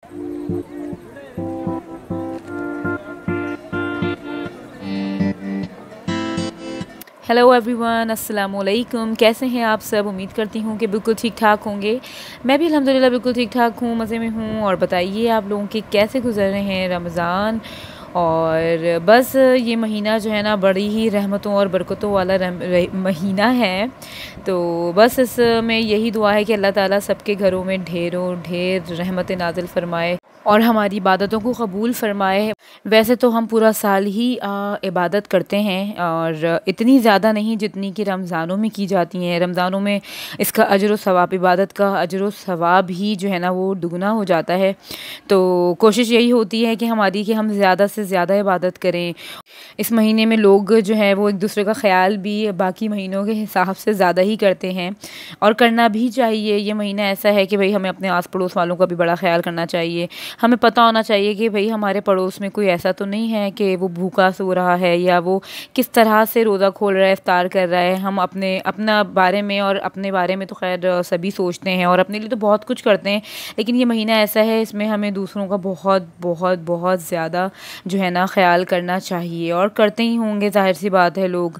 Hello everyone, अस्सलाम वालेकुम। कैसे हैं आप सब? उम्मीद करती हूँ कि बिल्कुल ठीक ठाक होंगे। मैं भी अल्हम्दुलिल्लाह बिल्कुल ठीक ठाक हूँ, मज़े में हूँ। और बताइए आप लोगों के कैसे गुज़र रहे हैं रमज़ान। और बस ये महीना जो है ना, बड़ी ही रहमतों और बरकतों वाला महीना है। तो बस इसमें यही दुआ है कि अल्लाह ताला सबके घरों में ढेरों ढेर रहमत नाज़िल फ़रमाए और हमारी इबादतों को कबूल फ़रमाए। वैसे तो हम पूरा साल ही इबादत करते हैं, और इतनी ज़्यादा नहीं जितनी कि रमज़ानों में की जाती हैं। रमज़ानों में इसका अजर व सवाब, इबादत का अजर व सवाब ही जो है ना वो दुगना हो जाता है। तो कोशिश यही होती है कि हमारी कि हम ज़्यादा से ज़्यादा इबादत करें। इस महीने में लोग जो है वो एक दूसरे का ख़्याल भी बाकी महीनों के हिसाब से ज़्यादा ही करते हैं, और करना भी चाहिए। ये महीना ऐसा है कि भाई हमें अपने आस पड़ोस वालों का भी बड़ा ख़्याल करना चाहिए। हमें पता होना चाहिए कि भाई हमारे पड़ोस में कोई ऐसा तो नहीं है कि वो भूखा सो रहा है, या वो किस तरह से रोज़ा खोल रहा है, इफ्तार कर रहा है। हम अपना बारे में और अपने बारे में तो खैर सभी सोचते हैं और अपने लिए तो बहुत कुछ करते हैं, लेकिन ये महीना ऐसा है, इसमें हमें दूसरों का बहुत बहुत बहुत ज़्यादा जो है ना ख़्याल करना चाहिए, और करते ही होंगे, ज़ाहिर सी बात है लोग।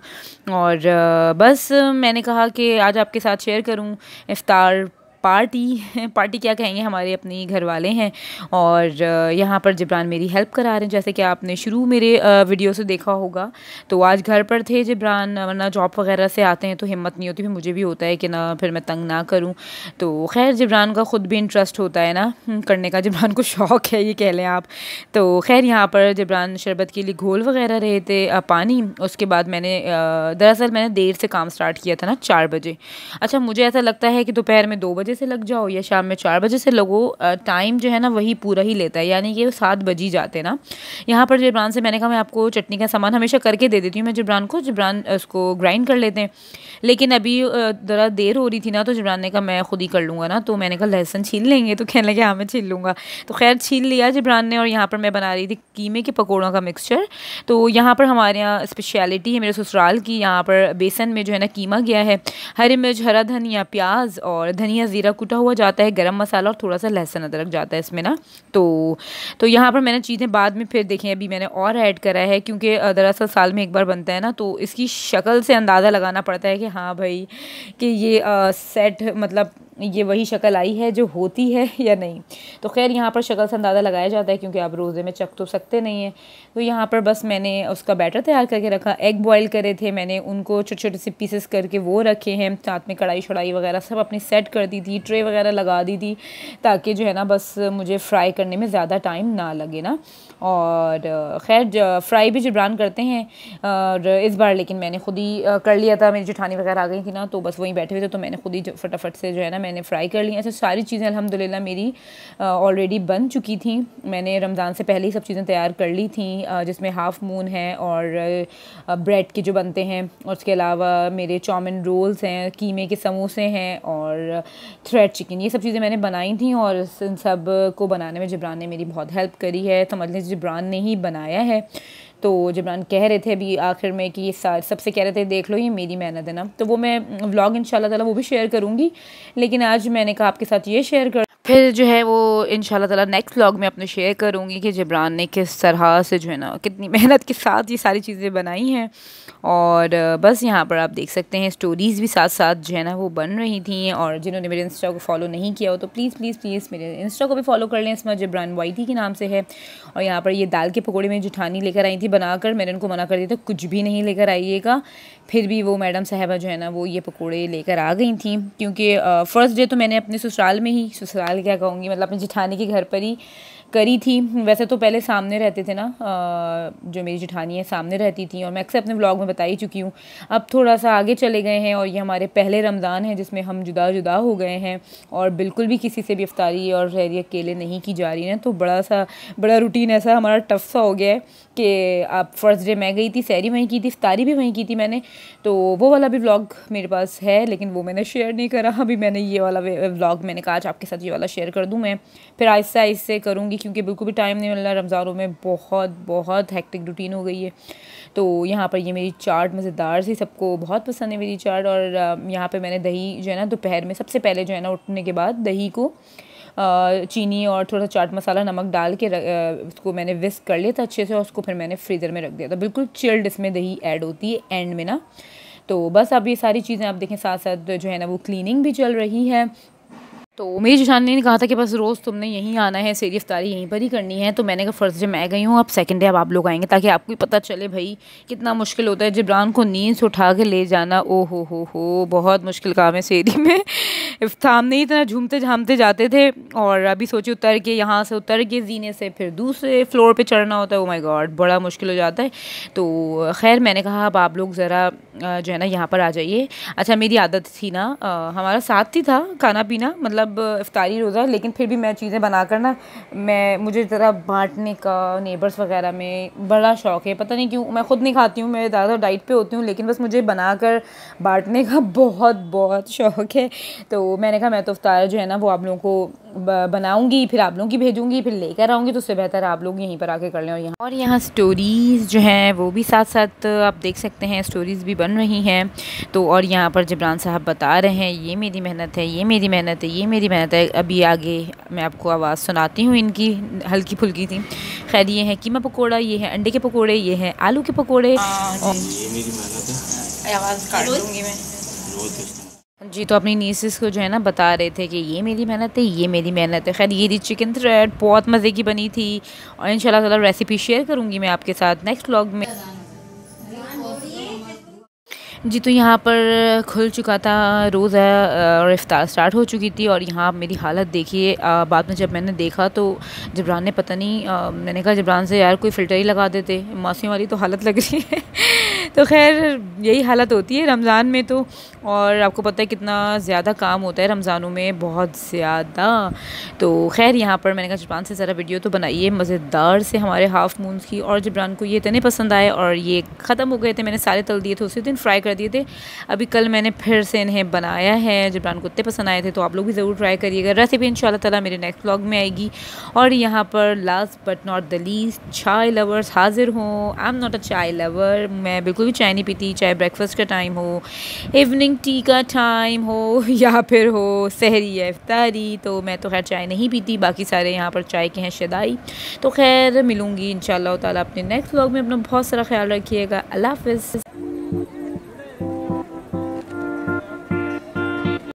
और बस मैंने कहा कि आज आपके साथ शेयर करूं इफ़्तार पार्टी पार्टी क्या कहेंगे, हमारे अपने घर वाले हैं। और यहाँ पर जिब्रान मेरी हेल्प करा रहे हैं, जैसे कि आपने शुरू मेरे वीडियो से देखा होगा। तो आज घर पर थे जिब्रान, वरना जॉब वगैरह से आते हैं तो हिम्मत नहीं होती, फिर मुझे भी होता है कि ना फिर मैं तंग ना करूँ। तो खैर जिब्रान का ख़ुद भी इंटरेस्ट होता है ना करने का, जिब्रान को शौक़ है, ये कह लें आप। तो खैर यहाँ पर जिब्रान शरबत के लिए घोल वगैरह रहे थे, पानी। उसके बाद दरअसल मैंने देर से काम स्टार्ट किया था ना, 4 बजे। अच्छा, मुझे ऐसा लगता है कि दोपहर में 2 बजे से लग जाओ या शाम में 4 बजे से लगो, टाइम जो है ना वही पूरा ही लेता है, यानी कि 7 बज ही जाते हैं ना। यहाँ पर जिब्रान से मैंने कहा मैं आपको चटनी का सामान हमेशा करके दे देती हूँ मैं जिब्रान को, जिब्रान उसको ग्राइंड कर लेते हैं। लेकिन अभी ज़रा देर हो रही थी ना, तो जिब्रान ने कहा मैं खुद ही कर लूँगा ना। तो मैंने कहा लहसुन छील लेंगे, तो कहने लगे हाँ मैं छील लूँगा। तो खैर छील लिया जिब्रान ने, और यहाँ पर मैं बना रही थी कीमे के पकौड़ों का मिक्सचर। तो यहाँ पर हमारे यहाँ स्पेशलिटी है मेरे ससुराल की, यहाँ पर बेसन में जो है ना कीमा गया है, हरी मिर्च, हरा धनिया, प्याज और धनिया ज़ीरा कुटा हुआ जाता है, गरम मसाला और थोड़ा सा लहसुन अदरक जाता है इसमें ना। तो यहाँ पर मैंने चीज़ें बाद में फिर देखें, अभी मैंने और ऐड करा है, क्योंकि दरअसल साल में एक बार बनता है ना, तो इसकी शक्ल से अंदाज़ा लगाना पड़ता है कि हाँ भाई कि ये सेट, मतलब ये वही शक्ल आई है जो होती है या नहीं। तो खैर यहाँ पर शक्ल से अंदाज़ा लगाया जाता है, क्योंकि आप रोज़े में चख तो सकते नहीं हैं। तो यहाँ पर बस मैंने उसका बैटर तैयार करके रखा, एग बॉईल करे थे मैंने, उनको छोटे छोटे से पीसेस करके वो रखे हैं, साथ में कढ़ाई शढ़ाई वगैरह सब अपनी सेट कर दी थी, ट्रे वगैरह लगा दी थी, ताकि जो है ना बस मुझे फ्राई करने में ज़्यादा टाइम ना लगे ना। और खैर फ्राई भी जिब्रान करते हैं, और इस बार लेकिन मैंने खुद ही कर लिया था। मेरी जेठानी वगैरह आ गई थी ना, तो बस वहीं बैठे हुए थे, तो मैंने खुद ही फटाफट से जो है ना मैंने फ्राई कर लिया। ऐसे सारी चीज़ें अल्हम्दुलिल्लाह मेरी ऑलरेडी बन चुकी थी। मैंने रमज़ान से पहले ही सब चीज़ें तैयार कर ली थी, जिसमें हाफ़ मून है और ब्रेड के जो बनते हैं, और उसके अलावा मेरे चाउमिन रोल्स हैं, कीमे के समोसे हैं और थ्रेड चिकन, ये सब चीज़ें मैंने बनाई थी। और इन सब को बनाने में जिब्रान ने मेरी बहुत हेल्प करी है, समझ लीजिए जिब्रान ने ही बनाया है। तो जिब्रान कह रहे थे अभी आखिर में कि ये सबसे कह रहे थे देख लो ये मेरी मेहनत है ना। तो वो मैं व्लॉग इंशाल्लाह ताला वो भी शेयर करूँगी, लेकिन आज मैंने कहा आपके साथ ये शेयर कर, फिर जो है वो इंशाल्लाह ताला नेक्स्ट व्लॉग में अपने शेयर करूँगी कि जिब्रान ने किस तरह से जो है ना कितनी मेहनत के साथ ये सारी चीज़ें बनाई हैं। और बस यहाँ पर आप देख सकते हैं स्टोरीज़ भी साथ साथ जो है ना वो बन रही थी। और जिन्होंने मेरे इंस्टा को फॉलो नहीं किया हो तो प्लीज़ प्लीज़ प्लीज़ मेरे इंस्टा को भी फॉलो कर लें, इसमें जिब्रान वाईटी के नाम से है। और यहाँ पर ये दाल के पकौड़े मेरी जेठानी लेकर आई थी बनाकर, मैंने उनको मना कर दिया था कुछ भी नहीं लेकर आइएगा, फिर भी वो मैडम साहबा जो है ना वो ये पकौड़े लेकर आ गई थी। क्योंकि फ़र्स्ट डे तो मैंने अपने ससुराल में ही, ससुराल क्या कहूँगी, मतलब अपनी जेठानी के घर पर ही करी थी। वैसे तो पहले सामने रहते थे ना, जो मेरी जेठानी है सामने रहती थी, और मैं अक्सर अपने व्लॉग में बता ही चुकी हूँ। अब थोड़ा सा आगे चले गए हैं, और ये हमारे पहले रमज़ान है जिसमें हम जुदा जुदा हो गए हैं, और बिल्कुल भी किसी से भी इफ्तारी और सहरी अकेले नहीं की जा रही है। तो बड़ा रूटीन ऐसा हमारा टफ सा हो गया है कि आप फर्स्ट डे मैं गई थी, सहरी वहीं की थी, इफ्तारी भी वहीं की थी मैंने। तो वो वाला भी व्लॉग मेरे पास है, लेकिन वो मैंने शेयर नहीं करा। अभी मैंने ये वाला व्लॉग मैंने कहा आज आपके साथ ये वाला शेयर कर दूँ मैं, फिर आहिस्ता आहिस्ता करूँगी, क्योंकि बिल्कुल भी टाइम नहीं मिल रहा। रमज़ानों में बहुत बहुत हेक्टिक रूटीन हो गई है। तो यहाँ पर ये मेरी चाट मज़ेदार सी, सबको बहुत पसंद है मेरी चाट। और यहाँ पे मैंने दही जो है ना दोपहर में सबसे पहले जो है ना उठने के बाद दही को चीनी और थोड़ा चाट मसाला नमक डाल के उसको मैंने विस्क कर लिया था अच्छे से, और उसको फिर मैंने फ्रीज़र में रख दिया था। बिल्कुल चिल्ड इसमें दही ऐड होती है एंड में ना। तो बस अब ये सारी चीज़ें आप देखें साथ साथ जो है ना वो क्लीनिंग भी चल रही है। तो मेरी जेठानी ने कहा था कि बस रोज़ तुमने यहीं आना है, सेरी इफ्तारी यहीं पर ही करनी है। तो मैंने कहा फ़र्स्ट डे मैं गई हूँ, अब सेकंड डे अब आप लोग आएंगे, ताकि आपको पता चले भाई कितना मुश्किल होता है जिब्रान को नींद से उठा के ले जाना। ओ हो बहुत मुश्किल काम है सेरी में। सामने ही इतना झूमते झामते जाते थे, और अभी सोचिए उतर के यहाँ से उतर के जीने से फिर दूसरे फ्लोर पर चढ़ना होता है। ओ माई गॉड, बड़ा मुश्किल हो जाता है। तो खैर मैंने कहा अब आप लोग ज़रा जो है ना यहाँ पर आ जाइए। अच्छा मेरी आदत थी ना, हमारा साथ ही था खाना पीना, मतलब इफ्तारी रोज़ा, लेकिन फिर भी मैं चीज़ें बनाकर ना मुझे ज़रा बांटने का नेबर्स वगैरह में बड़ा शौक़ है। पता नहीं क्यों, मैं ख़ुद नहीं खाती हूँ, मैं ज़्यादा डाइट पे होती हूँ, लेकिन बस मुझे बनाकर बांटने का बहुत बहुत शौक़ है। तो मैंने कहा मैं तो इफ्तार जो है ना वो आप लोगों को बनाऊंगी, फिर आप लोगों की भेजूंगी, फिर लेकर आऊँगी, तो उससे बेहतर आप लोग यहीं पर आके कर लें। और यहाँ स्टोरीज़ जो हैं वो भी साथ साथ आप देख सकते हैं, स्टोरीज़ भी बन रही हैं। तो और यहाँ पर जिब्रान साहब बता रहे हैं ये मेरी मेहनत है, ये मेरी मेहनत है, ये मेरी मेहनत है। अभी आगे मैं आपको आवाज़ सुनाती हूँ इनकी, हल्की फुल्की थी। खैर ये है कीमा पकौड़ा, ये है अंडे के पकौड़े, ये है आलू के पकौड़े। ये मेरी मेहनत है, आवाज़ काट दूँगी मैं जी। तो अपनी नीसेस को जो है ना बता रहे थे कि ये मेरी मेहनत है, ये मेरी मेहनत है। खैर ये थी चिकन थ्रेड, बहुत मज़े की बनी थी, और इंशाल्लाह ताला रेसिपी शेयर करूँगी मैं आपके साथ नेक्स्ट व्लॉग में जी। तो यहाँ पर खुल चुका था रोज़ा और इफ्तार स्टार्ट हो चुकी थी, और यहाँ मेरी हालत देखिए। बाद में जब मैंने देखा तो जिब्रान ने पता नहीं, मैंने कहा जिब्रान से यार कोई फ़िल्टर ही लगा देते, मासी वाली तो हालत लग रही है। तो खैर यही हालत होती है रमज़ान में तो, और आपको पता है कितना ज़्यादा काम होता है रमज़ानों में, बहुत ज़्यादा। तो खैर यहाँ पर मैंने कहा जिब्रान से ज़रा वीडियो तो बनाइए मज़ेदार से हमारे हाफ़ मून्स की, और जिब्रान को ये इतने पसंद आए, और ये ख़त्म हो गए थे, मैंने सारे तल दिए थे उसी दिन, फ्राई कर दिए थे। अभी कल मैंने फिर से इन्हें बनाया है, जिब्रान को इतने पसंद आए थे, तो आप लोग भी ज़रूर ट्राई करिएगा। रेसिपी इंशाल्लाह ताला मेरे नेक्स्ट व्लॉग में आएगी। और यहाँ पर last but not the least, चाय लवर्स हाजिर हों। आई एम नॉट अ चाय लवर, मैं बिल्कुल भी चाय नहीं पीती, चाहे ब्रेकफास्ट का टाइम हो, इवनिंग टी का टाइम हो, या फिर हो सहरी या इफ्तारी, तो मैं तो खैर चाय नहीं पीती। बाकी सारे यहाँ पर चाय के हैं शदाई। तो खैर मिलूँगी इंशाल्लाह ताला अपने नेक्स्ट व्लॉग में। अपना बहुत सारा ख्याल रखिएगा। अल्लाह हाफ़िज़।